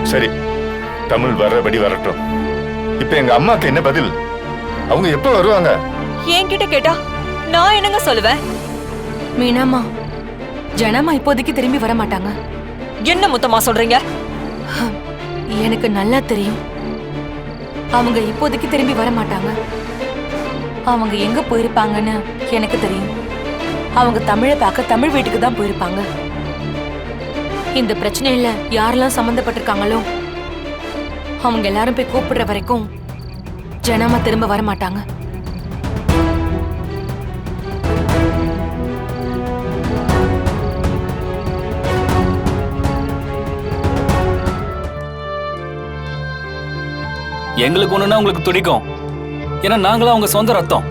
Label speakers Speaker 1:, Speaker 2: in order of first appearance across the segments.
Speaker 1: சரி, தமிழ் வர்றபடி வரட்டும். இப்ப எங்க அம்மாக்கு என்ன பதில்? அவங்க எப்ப வருவாங்க?
Speaker 2: என்கிட்ட கேட்டா நான் என்னங்க சொல்லுவேன்?
Speaker 3: மீனாமா, ஜனமா இப்போதைக்கு திரும்பி வர மாட்டாங்க.
Speaker 2: என்ன முத்தமா சொல்றீங்க?
Speaker 3: எனக்கு நல்லா தெரியும். அவங்க இப்போதைக்கு திரும்பி வர மாட்டாங்க. அவங்க எங்க போயிருப்பாங்கன்னு எனக்கு தெரியும். அவங்க தமிழை பார்க்க தமிழ் வீட்டுக்கு தான் போயிருப்பாங்க. இந்த பிரச்சனையில யாரெல்லாம் சம்பந்தப்பட்டிருக்காங்களோ அவங்க எல்லாரும் போய் கூப்பிடுற வரைக்கும் ஜனமா திரும்ப வர மாட்டாங்க.
Speaker 4: எங்களுக்கு ஒண்ணுன்னா உங்களுக்கு துடிக்கும். ஏன்னா நாங்களும் அவங்க சொந்த ரத்தம்.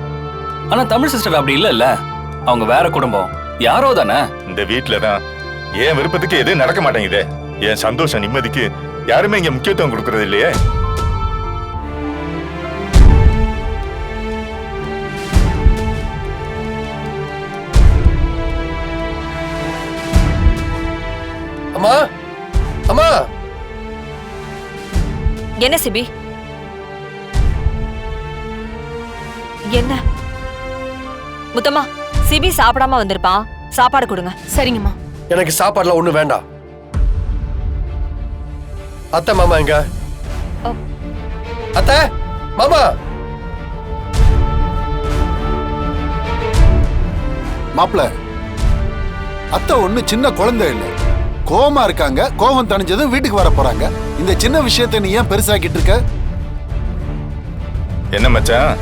Speaker 4: ஆனா தமிழ் சிஸ்டர் அப்படி இல்ல. அவங்க வேற குடும்பம், யாரோ தானே.
Speaker 1: இந்த வீட்டுலதான் என் விருப்பத்துக்கு எதுவும் நடக்க மாட்டேங்குது. என் சந்தோஷம் நிம்மதிக்கு யாருமே இங்க முக்கியத்துவம் கொடுக்கறது இல்லையே.
Speaker 5: அம்மா, அம்மா.
Speaker 2: என்ன சிபி? என்ன முத்தம்மா, சிபி சாப்பிடாம வந்திருப்பான், சாப்பாடு கொடுங்க.
Speaker 3: சரிங்கம்மா.
Speaker 5: எனக்கு சாப்பாடுலாம் ஒண்ணு வேண்டாம். அத்தை மாமா எங்க? அத்தை மாமா.
Speaker 6: மாப்பிள, அத்தை ஒண்ணு சின்ன குழந்தை இல்லை. கோவமா இருக்காங்க. கோவம் தணிஞ்சதும் வீட்டுக்கு வர போறாங்க. இந்த சின்ன விஷயத்தை நீ ஏன் பெருசாக்கிட்டு இருக்க?
Speaker 1: என்ன மச்சான்,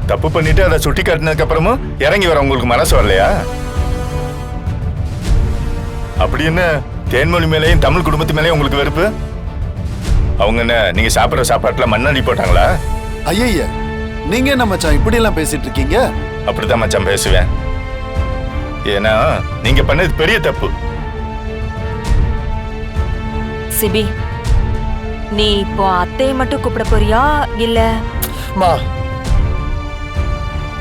Speaker 1: தப்பு பண்ணிட்டு அதை சுட்டி காட்டினதுக்கு அப்புறமும் இறங்கி வர உங்களுக்கு மனசு வரலையா? அப்படி என்ன தேன்மொழி மேலேயும் தமிழ் குடும்பத்து மேலேயும் உங்களுக்கு வெறுப்பு? அவங்க என்ன நீங்க சாப்பிடுற சாப்பாட்டுல மண்ணாடி போட்டாங்களா?
Speaker 6: ஐய, நீங்க என்ன மச்சான் இப்படி எல்லாம் பேசிட்டு இருக்கீங்க?
Speaker 1: அப்படிதான் மச்சான் பேசுவேன். ஏன்னா நீங்க பண்ணது பெரிய தப்பு.
Speaker 2: சிபி, நீ இப்போ அத்தையை மட்டும் கூப்பிட போறியா இல்ல?
Speaker 5: மா,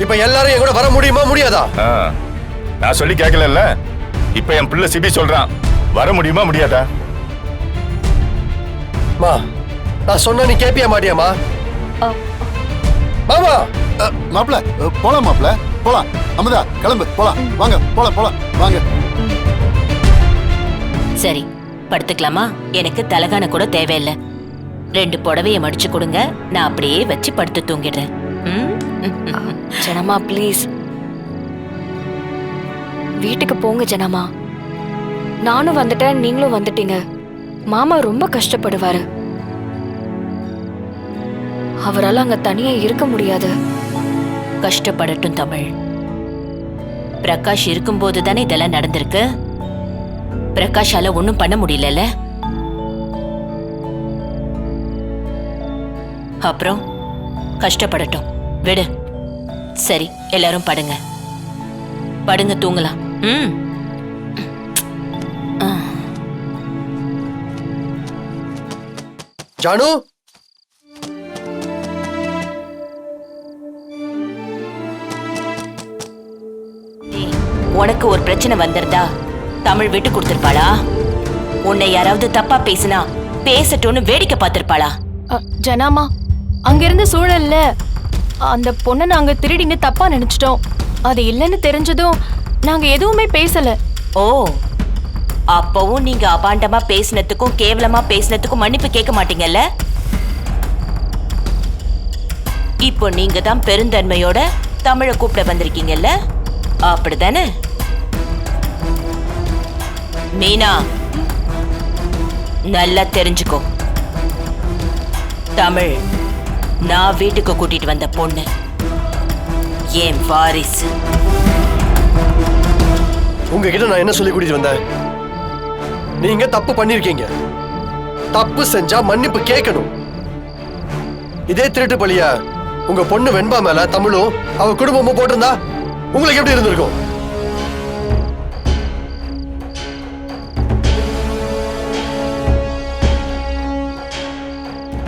Speaker 5: இப்ப எல்லாரும் என் கூட வர முடியுமா முடியாதா?
Speaker 1: நான் சொல்லி கேட்கல. இப்ப என் பிள்ளை சிபி சொல்றான், வர முடியுமா முடியாதா?
Speaker 5: மா, நான் சொன்னா நீ கேப்பியா மாட்டியாமா? மாமா.
Speaker 6: மாப்பிள, போலாம் மாப்பிள, போலாம். அமுதா கிளம்பு, போலாம். வாங்க போலாம், போலாம் வாங்க.
Speaker 7: சரி, படுத்துக்கலாமா? எனக்கு தலகான கூட தேவையில்லை. 2 புடவையை மடிச்சு கொடுங்க, நான் அப்படியே வச்சு படுத்து தூங்கிடுறேன்.
Speaker 8: ஜனமா ப்ளீஸ் வீட்டுக்கு போங்க ஜனமா. நானும் வந்துட்டேன், நீங்களும் வந்துட்டீங்க. மாமா ரொம்ப கஷ்டப்படுவாரு. அவரால் அங்க தனியா இருக்க முடியாது.
Speaker 7: கஷ்டப்படட்டும் தமிழ். பிரகாஷ் இருக்கும்போது தானே இதெல்லாம் நடந்திருக்கு. பிரகாஷால ஒண்ணும் பண்ண முடியல. அப்புறம் கஷ்டப்படட்டும், விடு. சரி, எல்லாரும் படுங்க, படுங்க, தூங்கலாம்.
Speaker 5: ஜானு,
Speaker 7: உனக்கு ஒரு பிரச்சனை வந்திருந்தா தமிழ் விட்டு கொடுத்திருப்பாளா? உன்னை யாராவது தப்பா பேசினா பேசட்டும்னு வேடிக்கை பார்த்திருப்பாளா?
Speaker 8: ஜனாமா, அங்க இருந்த சூழல்ல அந்த பொண்ணை நாங்க திருடின்னு தப்பா நினைச்சிட்டோம். அது இல்லைன்னு தெரிஞ்சதும் நாங்க எதுவுமே பேசல.
Speaker 7: ஓ, அப்பவும் நீங்க அபாண்டமா பேசினதுக்கும் கேவலமா பேசினதுக்கும் மன்னிப்பு கேட்க மாட்டீங்கல்ல? இப்போ நீங்க தான் பெருந்தன்மையோட தமிழை கூப்பிட வந்திருக்கீங்கல்ல, அப்படிதானே? மீனா, நல்லா தெரிஞ்சுக்கோ, தமிழ் நான் வீட்டுக்கு கூட்டிட்டு வந்த பொண்ணு, என் வாரிசு.
Speaker 5: உங்ககிட்ட நான் என்ன சொல்லி கூட்டிட்டு வந்தேன்? நீங்க தப்பு பண்ணிருக்கீங்க. தப்பு செஞ்சா மன்னிப்பு கேட்கணும். இதே திருட்டு பழிய உங்க பொண்ணு வெண்பா மேல தமிழும் அவ குடும்பமும் போட்டிருந்தா உங்களுக்கு எப்படி இருந்திருக்கும்?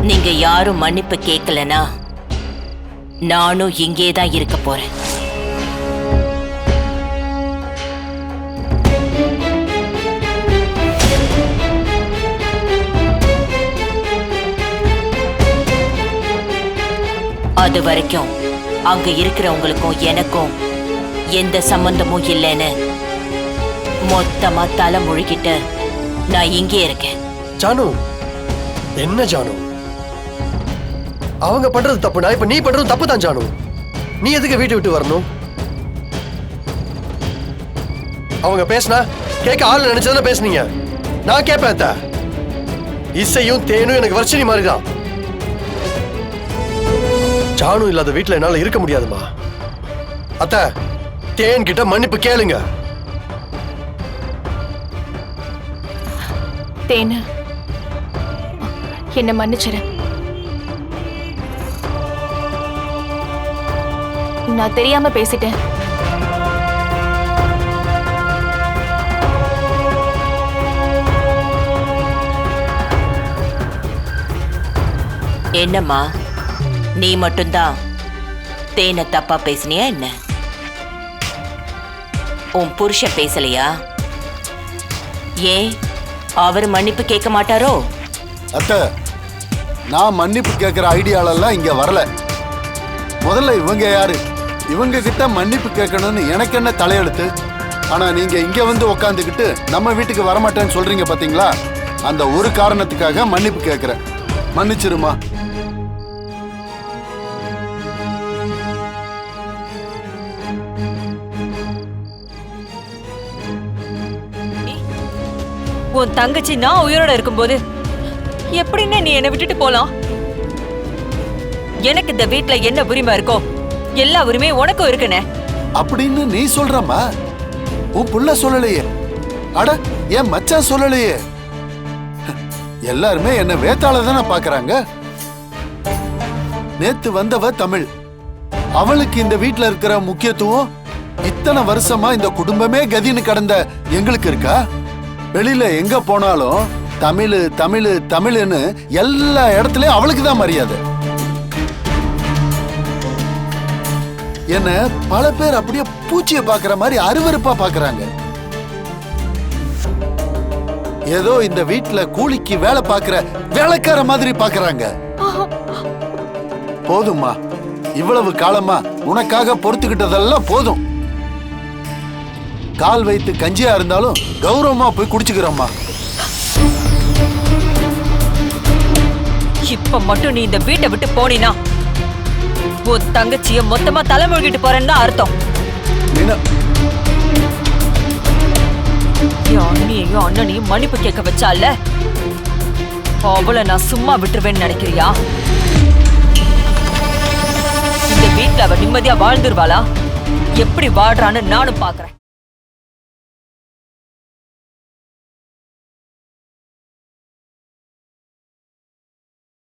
Speaker 7: நீங்க யாரும் மன்னிப்பு கேட்கலனா நானும் இங்கேதான் இருக்க போறேன். அது வரைக்கும் அங்க இருக்கிறவங்களுக்கும் எனக்கும் எந்த சம்பந்தமும் இல்லைன்னு மொத்தமா தலை முழுகிட்டு நான் இங்கே இருக்கேன்.
Speaker 5: ஜானு, என்ன ஜானு, அவங்க பண்றது தப்புனா இப்ப நீ பண்றது தப்பு தான் ஜானு. நீ எதுக்கு வீட்டை விட்டு வரணும்? அவங்க பேசினா கேட்க ஆள் நினைச்சதுல பேசுனீங்க. நான் கேட்பேன் அத்த. இசையும் தேனும் எனக்கு வர்ஷினி மாதிரிதான். ஜானு இல்லாத வீட்டுல என்னால இருக்க முடியாதுமா. அத்த, தேன் கிட்ட மன்னிப்பு கேளுங்க.
Speaker 8: தேனு, என்ன மன்னிச்சிரு. நான் தெரியாம பேசிட்டேன்.
Speaker 7: என்னம்மா, நீ மட்டும்தான் தேனை தப்பா பேசினியா என்ன? உன் புருஷன் பேசலையா? ஏன் அவர் மன்னிப்பு கேட்க மாட்டாரோ?
Speaker 6: அத்தை, நான் மன்னிப்பு கேட்கிற ஐடியாலெல்லாம் இங்க வரல. முதல்ல இவங்க யாரு? இவங்க கிட்ட மன்னிப்பு கேட்கணும்னு எனக்கு என்ன தலையெழுத்து? ஆனா நீங்க இங்க வந்து உக்காந்துக்கிட்டு நம்ம வீட்டுக்கு வரமாட்டேன்னு சொல்றீங்க பாத்தீங்களா? அந்த ஒரு காரணத்துக்காக மன்னிப்பு கேட்கிறேன். மன்னிச்சிருமா.
Speaker 2: உன் தங்கச்சி நான் உயிரோட இருக்கும்போது எப்படின்னு நீ என்னை விட்டுட்டு போலாம்? எனக்கு இந்த வீட்டுல என்ன உரிமை இருக்கோ எல்லா உரிமையும் உனக்கும் இருக்குனே.
Speaker 6: அப்படின்னு நீ சொல்றமா? உன் புள்ள சொல்லலையே. அட, என் மச்சான் சொல்லலையே. எல்லாருமே என்ன வேத்தாள தானே பாக்குறாங்க. நேத்து வந்தவ தமிழ். அவளுக்கு இந்த வீட்டுல இருக்கிற முக்கியத்துவம் இத்தனை வருஷமா இந்த குடும்பமே கதின்னு கடந்த எங்களுக்கு இருக்கா? வெளியில எங்க போனாலும் தமிழ் தமிழ் தமிழ்னு எல்லா இடத்துலயும் அவளுக்கு தான் மரியாதை. என்ன பல பேர் அப்படியே பூச்சியை பாக்குற மாதிரி அருவருப்பா பாக்குறாங்க. ஏதோ இந்த வீட்டுல கூலிக்கு வேலை பாக்குற வேலைக்கார மாதிரி பாக்குறாங்க. போதும்மா, இவ்வளவு காலமா உனக்காக பொறுத்துக்கிட்டதெல்லாம் போதும். கால் வைத்து கஞ்சியா இருந்தாலும் கௌரவமா போய் குடிச்சுக்கிறோம்மா.
Speaker 2: இப்ப மட்டும் நீ இந்த வீட்டை விட்டு போனீனா உன் தங்கச்சிய மொத்தமா தலைமுழுகிட்டு போறேன்னு தான் அர்த்தம். அண்ணியையும் அண்ணனையும் மன்னிப்பு கேட்க வச்சால அவளை நான் சும்மா விட்டுருவேன்னு நினைக்கிறியா? இந்த வீட்டுல அவ நிம்மதியா வாழ்ந்துருவாளா? எப்படி வாடுறான்னு நானும் பாக்குறேன்.